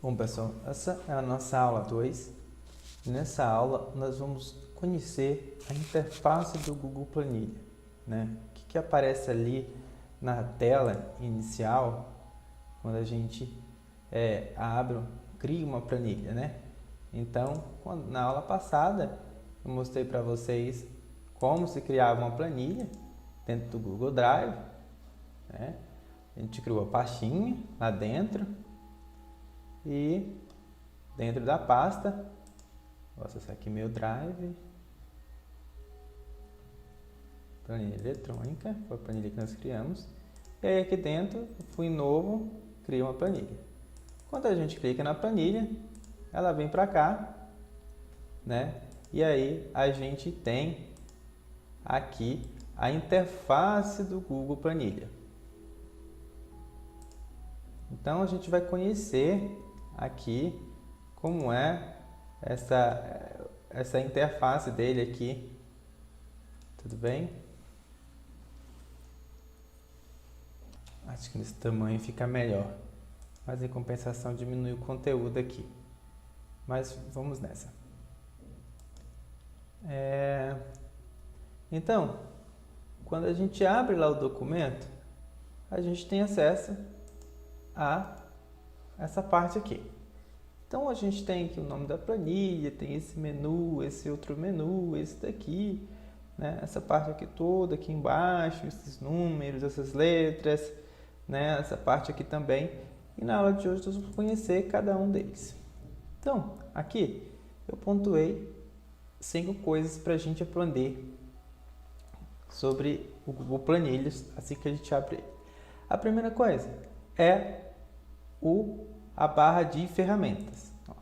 Bom, pessoal, essa é a nossa aula 2. Nessa aula, nós vamos conhecer a interface do Google Planilha, né? O que aparece ali na tela inicial quando a gente cria uma planilha, né? Então, na aula passada, eu mostrei para vocês como se criava uma planilha dentro do Google Drive, né? A gente criou a pastinha lá dentro e dentro da pasta, vou acessar aqui meu Drive, planilha eletrônica, foi a planilha que nós criamos. E aí aqui dentro, eu fui em novo, criei uma planilha. Quando a gente clica na planilha, ela vem para cá, né? E aí a gente tem aqui a interface do Google Planilha. Então a gente vai conhecer aqui como é essa interface dele aqui. Tudo bem? Acho que nesse tamanho fica melhor, mas em compensação diminui o conteúdo aqui. Mas vamos nessa. Então, quando a gente abre lá o documento, a gente tem acesso a essa parte aqui. Então, a gente tem aqui o nome da planilha, tem esse menu, esse outro menu, esse daqui, né? Essa parte aqui toda, aqui embaixo, esses números, essas letras, né? Essa parte aqui também. E na aula de hoje nós vamos conhecer cada um deles. Então, aqui eu pontuei 5 coisas para a gente aprender sobre o Google Planilhas assim que a gente abre ele. A primeira coisa é a barra de ferramentas. A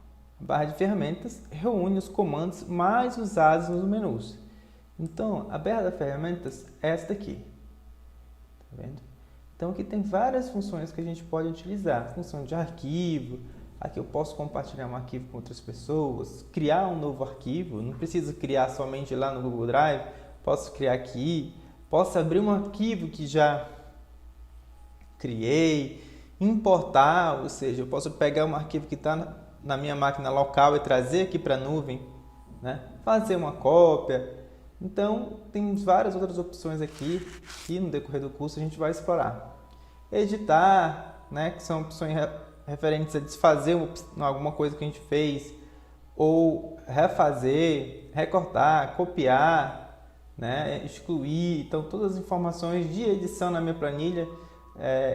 barra de ferramentas reúne os comandos mais usados nos menus. Então, a barra de ferramentas é esta aqui. Tá vendo? Então, aqui tem várias funções que a gente pode utilizar. Função de arquivo. Aqui eu posso compartilhar um arquivo com outras pessoas, criar um novo arquivo. Não preciso criar somente lá no Google Drive. Posso criar aqui. Posso abrir um arquivo que já criei. Importar, ou seja, eu posso pegar um arquivo que está na minha máquina local e trazer aqui para a nuvem, né? Fazer uma cópia. Então, tem várias outras opções aqui que no decorrer do curso a gente vai explorar. Editar, né? Que são opções referentes a desfazer alguma coisa que a gente fez, ou refazer, recortar, copiar, né? Excluir. Então, todas as informações de edição na minha planilha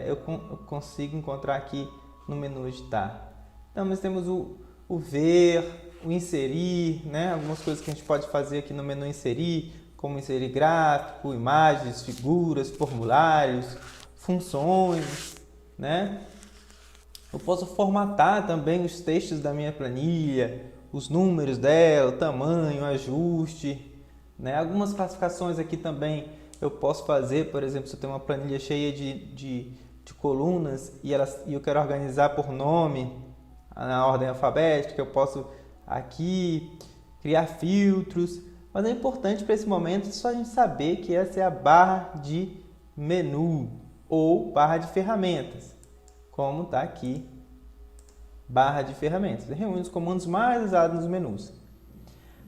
eu consigo encontrar aqui no menu editar. Então, nós temos o ver, o inserir, né? Algumas coisas que a gente pode fazer aqui no menu inserir, como inserir gráfico, imagens, figuras, formulários, funções, né? Eu posso formatar também os textos da minha planilha, os números dela, o tamanho, o ajuste, né? Algumas classificações aqui também eu posso fazer, por exemplo, se eu tenho uma planilha cheia de colunas e eu quero organizar por nome, na ordem alfabética, eu posso aqui criar filtros. Mas é importante para esse momento só a gente saber que essa é a barra de menu ou barra de ferramentas, como está aqui, barra de ferramentas. Reúne os comandos mais usados nos menus.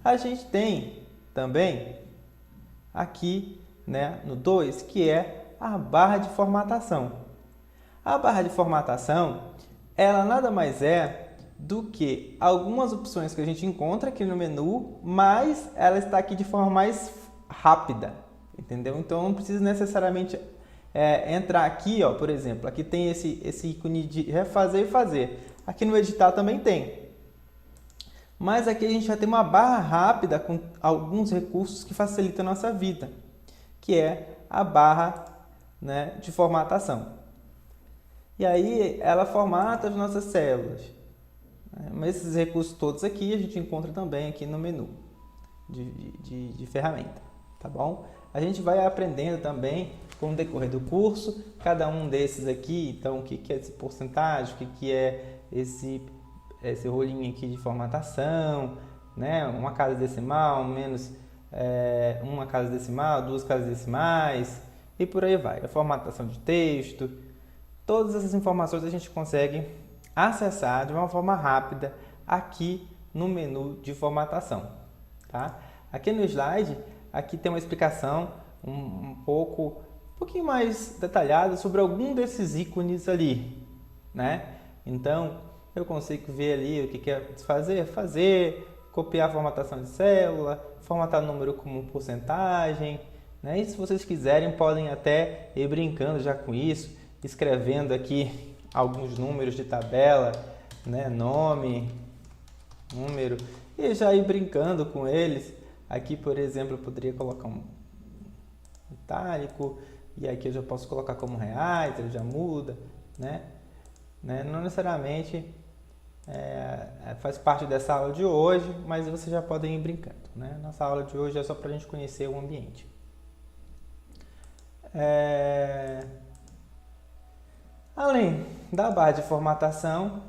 A gente tem também aqui, né, no 2, que é a barra de formatação. A barra de formatação, ela nada mais é do que algumas opções que a gente encontra aqui no menu, mas ela está aqui de forma mais rápida, entendeu? Então, não precisa necessariamente entrar aqui, ó, por exemplo, aqui tem esse ícone de refazer e fazer. Aqui no editar também tem. Mas aqui a gente vai ter uma barra rápida com alguns recursos que facilitam a nossa vida, que é a barra, né, de formatação. E aí ela formata as nossas células. Mas esses recursos todos aqui a gente encontra também aqui no menu de ferramenta, tá bom? A gente vai aprendendo também com o decorrer do curso, cada um desses aqui, então o que é esse porcentagem, o que é esse rolinho aqui de formatação, né? Uma casa decimal, menos uma casa decimal, 2 casas decimais e por aí vai. A formatação de texto, todas essas informações a gente consegue acessar de uma forma rápida aqui no menu de formatação, tá? Aqui no slide, aqui tem uma explicação um pouquinho mais detalhada sobre algum desses ícones ali, né? Então, eu consigo ver ali o que quer fazer, copiar a formatação de célula, formatar o número como porcentagem, né? E se vocês quiserem, podem até ir brincando já com isso, escrevendo aqui alguns números de tabela, né? Nome, número, e já ir brincando com eles. Aqui, por exemplo, eu poderia colocar um itálico, e aqui eu já posso colocar como reais, ele já muda, né? Não necessariamente faz parte dessa aula de hoje, mas vocês já podem ir brincando, né? Nossa aula de hoje é só para a gente conhecer o ambiente. Além da barra de formatação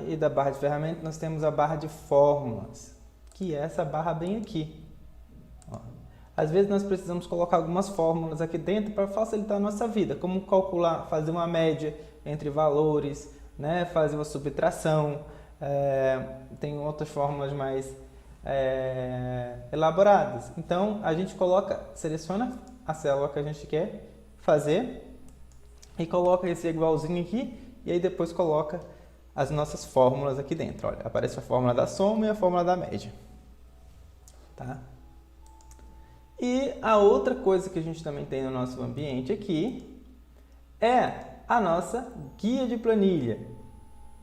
e da barra de ferramentas, nós temos a barra de fórmulas, que é essa barra bem aqui. Ó. Às vezes nós precisamos colocar algumas fórmulas aqui dentro para facilitar a nossa vida, como calcular, fazer uma média entre valores, né? Fazer uma subtração, tem outras fórmulas mais elaboradas. Então a gente seleciona a célula que a gente quer fazer e coloca esse igualzinho aqui, e aí depois coloca as nossas fórmulas aqui dentro. Olha, aparece a fórmula da soma e a fórmula da média. Tá? E a outra coisa que a gente também tem no nosso ambiente aqui é a nossa guia de planilha,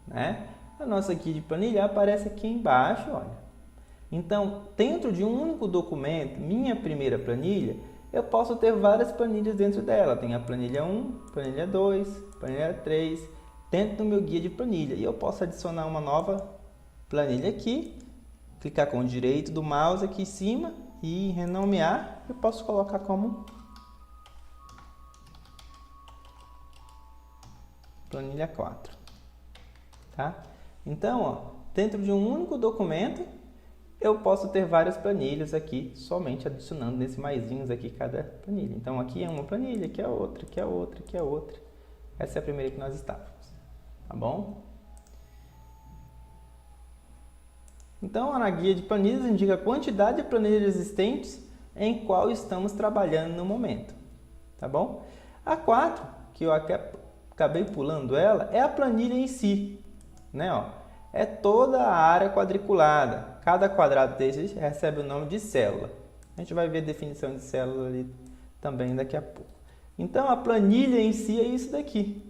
né? A nossa guia de planilha aparece aqui embaixo, olha. Então, dentro de um único documento, minha primeira planilha, eu posso ter várias planilhas dentro dela. Tem a planilha 1, planilha 2, planilha 3, dentro do meu guia de planilha. E eu posso adicionar uma nova planilha aqui, clicar com o direito do mouse aqui em cima e renomear. Eu posso colocar como planilha 4. Tá? Então, ó, dentro de um único documento, eu posso ter várias planilhas aqui, somente adicionando nesses maisinhos aqui cada planilha. Então, aqui é uma planilha, aqui é outra, aqui é outra, aqui é outra. Essa é a primeira que nós estávamos. Tá bom? Então, na guia de planilhas indica a quantidade de planilhas existentes em qual estamos trabalhando no momento. Tá bom? A 4, que eu acabei pulando ela, é a planilha em si. Né? Ó, é toda a área quadriculada. Cada quadrado desses recebe o nome de célula. A gente vai ver a definição de célula ali também daqui a pouco. Então, a planilha em si é isso daqui.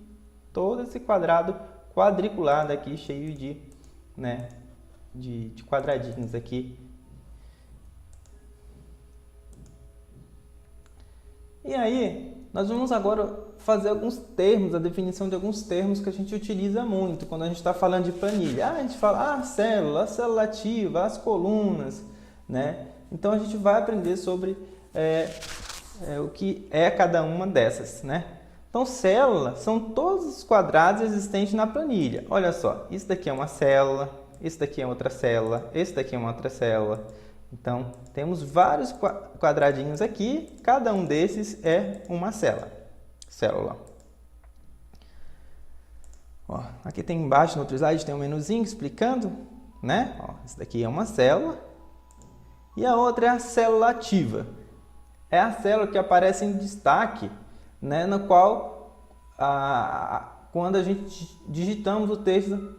Todo esse quadrado quadriculado aqui, cheio de quadradinhos aqui. E aí, nós vamos agora fazer alguns termos, a definição de alguns termos que a gente utiliza muito quando a gente está falando de planilha. A gente fala a célula ativa, as colunas, né? Então a gente vai aprender sobre o que é cada uma dessas, né? Então, célula são todos os quadrados existentes na planilha. Olha só, isso daqui é uma célula, isso daqui é outra célula, esse daqui é uma outra célula. Então, temos vários quadradinhos aqui, cada um desses é uma célula. Ó, aqui tem embaixo, no outro slide, tem um menuzinho explicando, né? Ó, esse daqui é uma célula e a outra é a célula ativa. É a célula que aparece em destaque, né? No qual, quando a gente digitamos o texto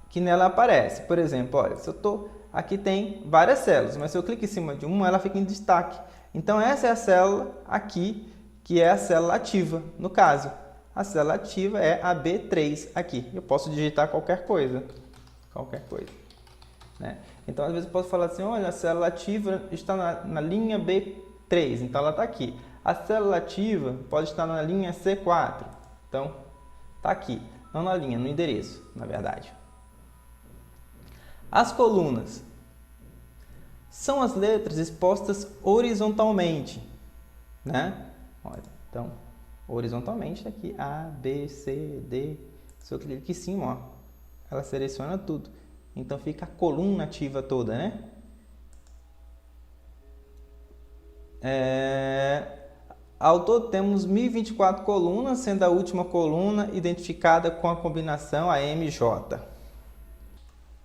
que nela aparece. Por exemplo, olha, se eu estou... Aqui tem várias células, mas se eu clico em cima de uma, ela fica em destaque. Então, essa é a célula aqui, que é a célula ativa. No caso, a célula ativa é a B3 aqui. Eu posso digitar qualquer coisa. Né? Então, às vezes eu posso falar assim, olha, a célula ativa está na linha B3, então ela está aqui. A célula ativa pode estar na linha C4, então está aqui. Não na linha, no endereço, na verdade. As colunas são as letras expostas horizontalmente, né? Olha, então, horizontalmente está aqui A, B, C, D. Se eu clicar aqui em cima, ó, ela seleciona tudo. Então, fica a coluna ativa toda, né? Ao todo temos 1024 colunas, sendo a última coluna identificada com a combinação AMJ.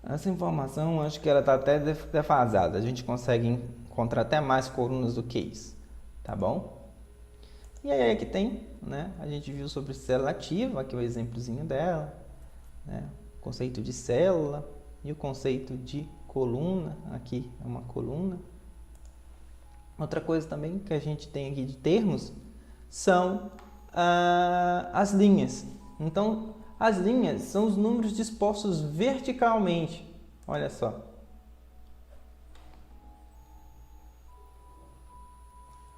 Essa informação acho que ela está até defasada, a gente consegue encontrar até mais colunas do que isso, tá bom? E aí aqui tem, né, a gente viu sobre célula ativa, aqui é o exemplozinho dela, né, o conceito de célula e o conceito de coluna, aqui é uma coluna. Outra coisa também que a gente tem aqui de termos são as linhas. Então, as linhas são os números dispostos verticalmente. Olha só.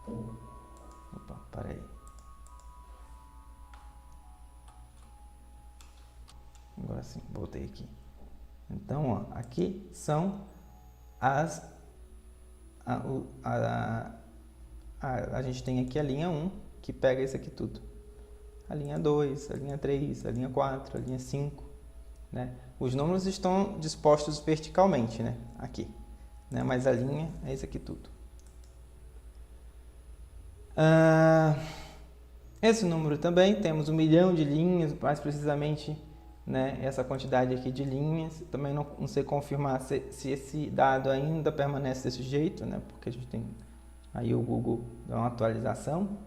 Opa, para aí. Agora sim, voltei aqui. Então, ó, aqui são as... A gente tem aqui a linha 1, que pega isso aqui tudo. A linha 2, a linha 3, a linha 4, a linha 5, né? Os números estão dispostos verticalmente, né? Aqui, né? Mas a linha é isso aqui tudo. Esse número também, temos 1 milhão de linhas, mais precisamente, né? Essa quantidade aqui de linhas. Também não sei confirmar se esse dado ainda permanece desse jeito, né? Porque a gente tem aí o Google dá uma atualização.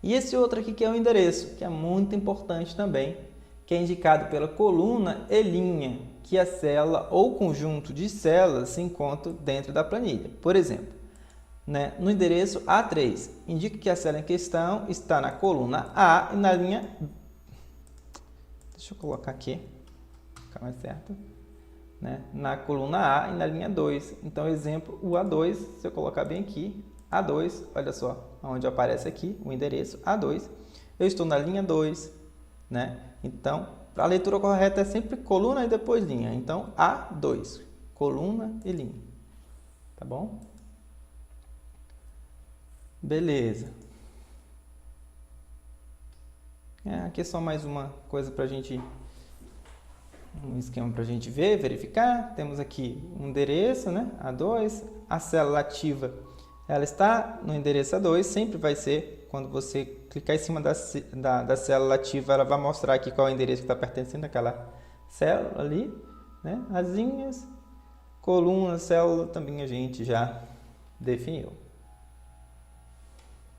E esse outro aqui que é o endereço, que é muito importante também, que é indicado pela coluna e linha, que a célula ou conjunto de células se encontra dentro da planilha. Por exemplo, né, no endereço A3, indica que a célula em questão está na coluna A e na linha... Deixa eu colocar aqui, ficar mais certo. Né, na coluna A e na linha 2. Então, exemplo, o A2, se eu colocar bem aqui, A2, olha só, onde aparece aqui o endereço A2, eu estou na linha 2, né? Então, a leitura correta é sempre coluna e depois linha. Então, A2, coluna e linha, tá bom? Beleza. Aqui é só mais uma coisa para a gente... Um esquema para a gente ver, verificar. Temos aqui um endereço, né? A2. A célula ativa, ela está no endereço A2. Sempre vai ser, quando você clicar em cima da célula ativa, ela vai mostrar aqui qual é o endereço que está pertencendo àquela célula ali, né? As linhas, coluna, célula, também a gente já definiu.